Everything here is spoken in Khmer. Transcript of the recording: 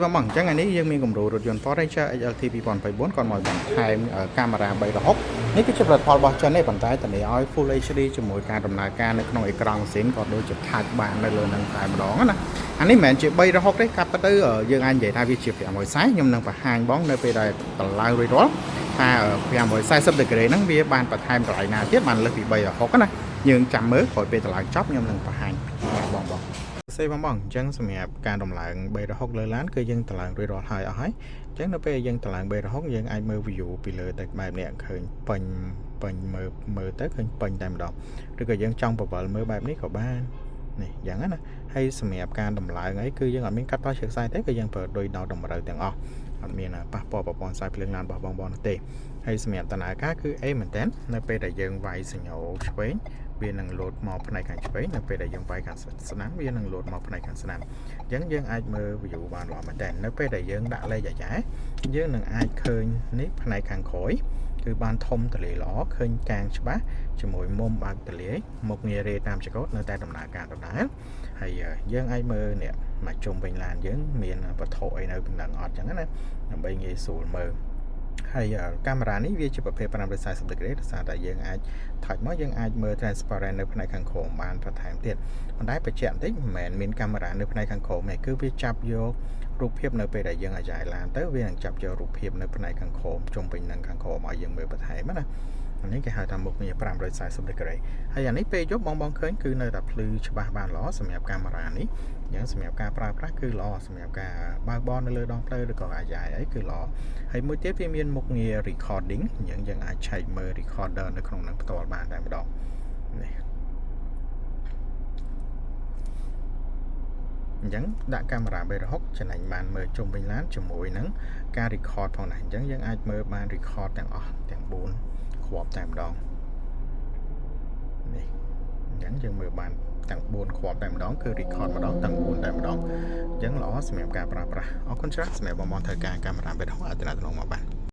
Vâng, chẳng ngàyนี้យើងមានគំរូរថយន្ត Ford Ranger XLT 2024còn mọiបន្ថែមកាមេរ៉ា360នេះគឺជាផលិតផលរបស់ចិនទេប៉ុន្តែតនេះឲ្យ Full HD ជាមួយការដំណើរការនៅក្នុងអេក្រង់ម៉ាស៊ីនក៏ដូចជា touch បាននៅលើនឹងតែម្ដងណាអានេះមិនមែនជា360ទេកាត់ទៅយើងអាចនិយាយថាវាជា540ខ្ញុំនឹងបង្ហាញបងនៅពេលដែលតម្លើងរួចរាល់ថា540 degree ហ្នឹងវាបានបន្ថែមកន្លែងណាទៀតបានលើសពី360ណាយើងចាំមើលក្រោយពេលតម្លើងចប់ខ្ញុំនឹងបង្ហាញបងសេបងអញ្ចឹងសម្រាប់ការដំឡើង360លើឡានគឺយើងតម្លើងរួចរាល់ហើយអស់ហើយអញ្ចឹងនៅពេលយើងតម្លើង360យើងអាចមើល view ពីលើទៅបែបនេះឃើញពេញមើលទៅឃើញពេញតែម្ដងឬក៏យើងចង់បវលមើលបែបនេះក៏បាននេះយ៉ាងណាហើយសម្រាប់ការដំឡើងអីគឺយើងអត់មានកាត់តឈើខ្សែទេគឺយើងប្រើដូចដល់តម្រូវទាំងអស់អត់មានប៉ះពាល់ប្រព័ន្ធខ្សែភ្លើងឡានរបស់បងនោះទេហើយសម្រាប់ដំណើរការគឺអេមែនតើនៅពេលដែលយើងវាយសញ្ញោឆ្វេងវានឹងលោតមកផ្នែកខាងឆ្វេងនៅពេលដែលយើងវាយខាងស្ដាំវានឹងលោតមកផ្នែកខាងស្ដាំអញ្ចឹងយើងអាចមើល view បានល្អមែនតើនៅពេលដែលយើងដាក់លេខអាយ៉ែយើងនឹងអាចឃើញនេះផ្នែកខាងក្រោយគឺបានធំទលាល្អឃើញកាងច្បាស់ជាមួយមុំបើកទលាមុខងាររេតាមចង្កូតនៅតែដំណើរការដដែលហើយយើងអាចមើលនេះមកជុំវិញឡានយើងមានវត្ថុអីនៅពីនឹងអត់អញ្ចឹងណាដើម្បីងាយស្រួលមើលហើយកាមេរ៉ានេះវាជាប្រភេទ540 degree ដោយសារតែយើងអាចថតមកយើងអាចមើល transparent នៅផ្នែកខាងក្រោមបានបន្ថែមទៀតប៉ុន្តែបញ្ជាក់បន្តិចមិនមែនមានកាមេរ៉ានៅផ្នែកខាងក្រោមទេគឺវាចាប់យករូបភាពនៅពេលដែលយើងអាយ៉ែឡានទៅវានឹងចាប់យករូបភាពនៅផ្នែកខាងក្រោមជុំវិញនឹងខាងក្រោមឲ្យយើងមើលបន្ថែមណាអានេះគេហៅថាមុខងារ540 degree ហើយអានេះពេលយប់បងឃើញគឺនៅតែភ្លឺច្បាស់បានល្អសម្រាប់កាមេរ៉ានេះយ៉ាងសម្រាប់ការប្រើប្រាស់គឺល្អសម្រាប់ការបើកបរនៅលើដងផ្លូវឬក៏អាយ៉ែអីគឺល្អហើយមួយទៀតវាមានមុខងារ recording យើងអាចឆែកមើល recorder នៅក្នុងនឹងផ្ទាល់បានតែម្ដងនេះអញ្ចឹងដាក់កាមេរ៉ា360ចំណេញបានមើលជុំវិញឡានជាមួយនឹងការ record ផងដែរអញ្ចឹងយើងអាចមើលបាន record ទាំងអស់ទាំង4គ្រាប់តែម្ដងនេះអញ្ចឹងយើងមើលបានទាំង4គ្រាប់តែម្ដងគឺ record ម្ដងទាំង4តែម្ដងអញ្ចឹងល្អសម្រាប់ការប្រើប្រាស់អរគុណច្រើនសម្រាប់បងត្រូវការកាមេរ៉ា360អាចតំណមកបាន